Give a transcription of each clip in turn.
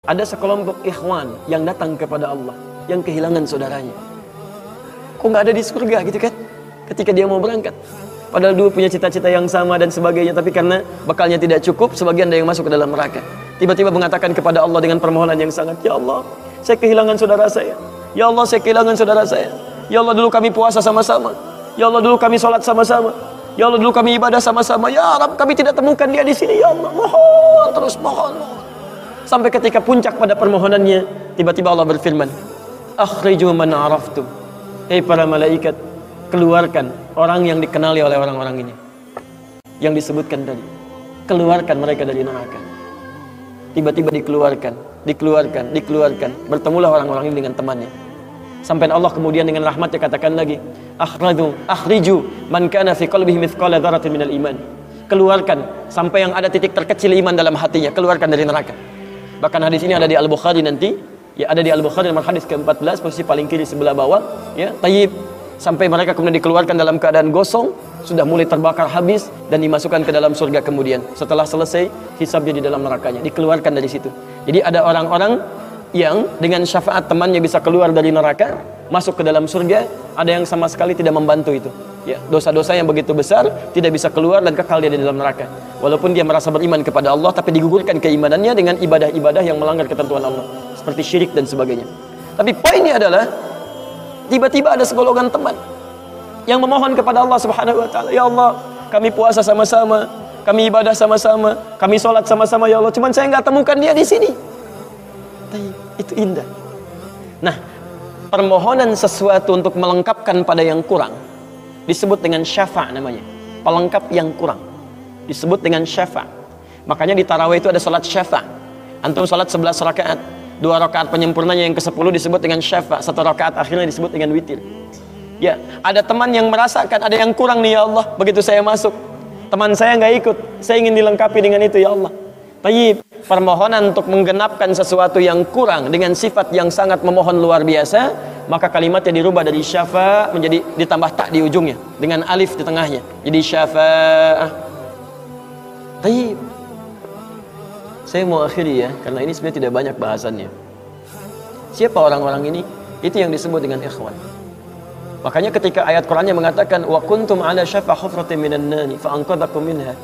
Ada sekelompok ikhwan yang datang kepada Allah, yang kehilangan saudaranya. Kok nggak ada di surga gitu kan? Ketika dia mau berangkat. Padahal dua punya cita-cita yang sama dan sebagainya, tapi karena bekalnya tidak cukup, sebagian ada yang masuk ke dalam neraka. Tiba-tiba mengatakan kepada Allah dengan permohonan yang sangat, "Ya Allah, saya kehilangan saudara saya. Ya Allah, saya kehilangan saudara saya. Ya Allah, dulu kami puasa sama-sama. Ya Allah, dulu kami sholat sama-sama. Ya Allah, dulu kami ibadah sama-sama. Ya Rabb, kami tidak temukan dia di sini. Ya Allah, mohon terus, mohon. Sampai ketika puncak pada permohonannya, tiba-tiba Allah berfirman, "Akhriju man araftum." Hei para malaikat, keluarkan orang yang dikenali oleh orang-orang ini, yang disebutkan tadi. Keluarkan mereka dari neraka. Tiba-tiba dikeluarkan. Bertemulah orang-orang ini dengan temannya. Sampai Allah kemudian dengan rahmatnya katakan lagi, "Akhriju man kana fi qalbihi mithqala dzarratin minal iman." Keluarkan sampai yang ada titik terkecil iman dalam hatinya, keluarkan dari neraka. Bahkan hadis ini ada di Al-Bukhari nanti, ya ada di Al-Bukhari nomor hadis ke-14, posisi paling kiri sebelah bawah, ya, tayyib. Sampai mereka kemudian dikeluarkan dalam keadaan gosong, sudah mulai terbakar habis dan dimasukkan ke dalam surga kemudian. Setelah selesai hisabnya di dalam nerakanya, dikeluarkan dari situ. Jadi ada orang-orang yang dengan syafaat temannya bisa keluar dari neraka, masuk ke dalam surga, ada yang sama sekali tidak membantu itu. Ya, dosa-dosa yang begitu besar tidak bisa keluar dan kekal dia di dalam neraka. Walaupun dia merasa beriman kepada Allah, tapi digugurkan keimanannya dengan ibadah-ibadah yang melanggar ketentuan Allah, seperti syirik dan sebagainya. Tapi poinnya adalah tiba-tiba ada segolongan teman yang memohon kepada Allah Subhanahu wa taala, "Ya Allah, kami puasa sama-sama, kami ibadah sama-sama, kami sholat sama-sama ya Allah, cuman saya nggak temukan dia di sini." Itu indah. Nah, permohonan sesuatu untuk melengkapkan pada yang kurang disebut dengan syafa' namanya. Pelengkap yang kurang disebut dengan syafa'. Makanya di tarawih itu ada salat syafa'. Antum salat 11 rakaat, 2 rakaat penyempurnanya yang ke-10 disebut dengan syafa', 1 rakaat akhirnya disebut dengan witir. Ya, ada teman yang merasakan ada yang kurang nih ya Allah, begitu saya masuk. Teman saya nggak ikut, saya ingin dilengkapi dengan itu ya Allah. Tayyib, permohonan untuk menggenapkan sesuatu yang kurang dengan sifat yang sangat memohon luar biasa, maka kalimatnya dirubah dari syafa' menjadi ditambah tak di ujungnya dengan alif di tengahnya, jadi syafa'ah. Tayyib, saya mau akhiri ya, karena ini sebenarnya tidak banyak bahasannya. Siapa orang-orang ini? Itu yang disebut dengan ikhwan. Makanya ketika ayat Qur'annya mengatakan wa kuntum ala syafa hufratin minan nari fa anqadhakum minha,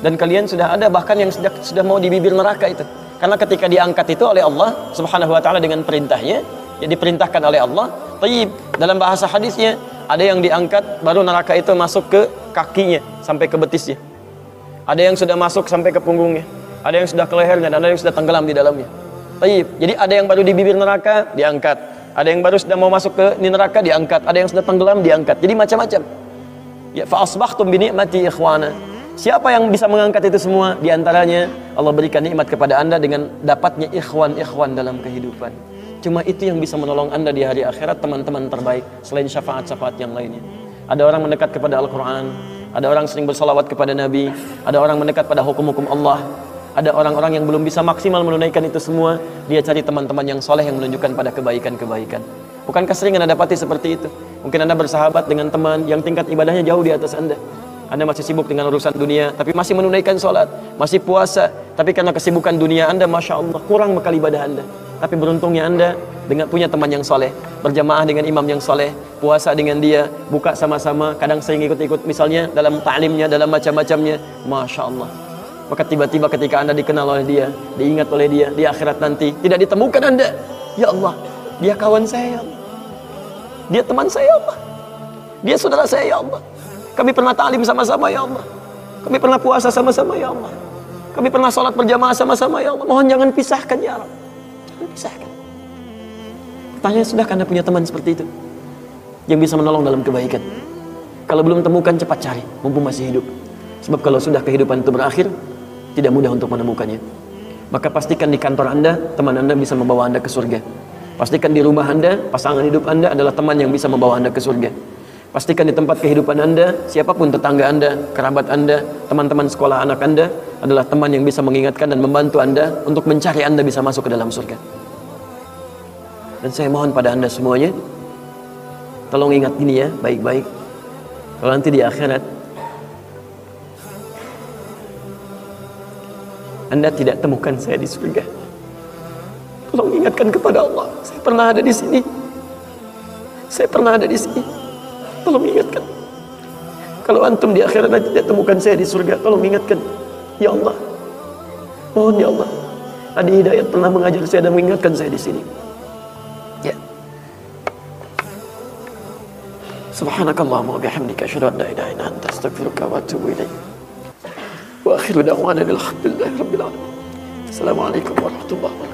dan kalian sudah ada bahkan yang sudah mau di bibir neraka itu. Karena ketika diangkat itu oleh Allah Subhanahu wa taala dengan perintahnya, ya diperintahkan oleh Allah. Tayyib, dalam bahasa hadisnya ada yang diangkat baru neraka itu masuk ke kakinya sampai ke betisnya. Ada yang sudah masuk sampai ke punggungnya. Ada yang sudah ke lehernya dan ada yang sudah tenggelam di dalamnya. Tayyib. Jadi ada yang baru di bibir neraka diangkat. Ada yang baru sudah mau masuk ke neraka diangkat. Ada yang sudah tenggelam diangkat. Jadi macam-macam. Ya, fa asbahtum bi ni'mati ikhwana. Siapa yang bisa mengangkat itu semua? Di antaranya Allah berikan nikmat kepada Anda dengan dapatnya ikhwan-ikhwan dalam kehidupan. Cuma itu yang bisa menolong Anda di hari akhirat, teman-teman terbaik selain syafaat-syafaat yang lainnya. Ada orang mendekat kepada Al-Quran, ada orang sering bersalawat kepada Nabi, ada orang mendekat pada hukum-hukum Allah, ada orang-orang yang belum bisa maksimal menunaikan itu semua, dia cari teman-teman yang soleh yang menunjukkan pada kebaikan-kebaikan. Bukankah sering Anda dapati seperti itu? Mungkin Anda bersahabat dengan teman yang tingkat ibadahnya jauh di atas Anda. Anda masih sibuk dengan urusan dunia, tapi masih menunaikan sholat, masih puasa, tapi karena kesibukan dunia Anda, Masya Allah, kurang bekal ibadah Anda. Tapi beruntungnya Anda dengan punya teman yang soleh, berjamaah dengan imam yang soleh, puasa dengan dia, buka sama-sama, kadang sering ikut-ikut misalnya dalam ta'limnya, dalam macam-macamnya, Masya Allah. Maka tiba-tiba ketika Anda dikenal oleh dia, diingat oleh dia, di akhirat nanti, tidak ditemukan Anda. Ya Allah, dia kawan saya ya Allah, dia teman saya ya Allah, dia saudara saya ya Allah. Kami pernah ta'lim sama-sama ya Allah. Kami pernah puasa sama-sama ya Allah. Kami pernah sholat berjamaah sama-sama ya Allah. Mohon jangan pisahkan ya Allah. Jangan pisahkan. Pertanyaan, sudahkah Anda punya teman seperti itu yang bisa menolong dalam kebaikan? Kalau belum temukan, cepat cari mumpung masih hidup. Sebab kalau sudah kehidupan itu berakhir, tidak mudah untuk menemukannya. Maka pastikan di kantor Anda, teman Anda bisa membawa Anda ke surga. Pastikan di rumah Anda, pasangan hidup Anda adalah teman yang bisa membawa Anda ke surga. Pastikan di tempat kehidupan Anda, siapapun tetangga Anda, kerabat Anda, teman-teman sekolah anak Anda adalah teman yang bisa mengingatkan dan membantu Anda untuk mencari Anda bisa masuk ke dalam surga. Dan saya mohon pada Anda semuanya, tolong ingat ini ya, baik-baik. Kalau nanti di akhirat Anda tidak temukan saya di surga, Tolong ingatkan kepada Allah, saya pernah ada di sini. Saya pernah ada di sini. Tolong ingatkan. Kalau antum di akhirat nanti tidak temukan saya di surga, tolong ingatkan. Ya Allah, mohon ya Allah. Adi Hidayat pernah mengajar saya dan mengingatkan saya di sini. Ya. Subhanakallahumma wa bihamdika asyhadu an la ilaha illa anta astaghfiruka wa atubu ilaik. Wa akhiru da'wana alhamdulillahi rabbil alamin. Assalamualaikum warahmatullahi wabarakatuh.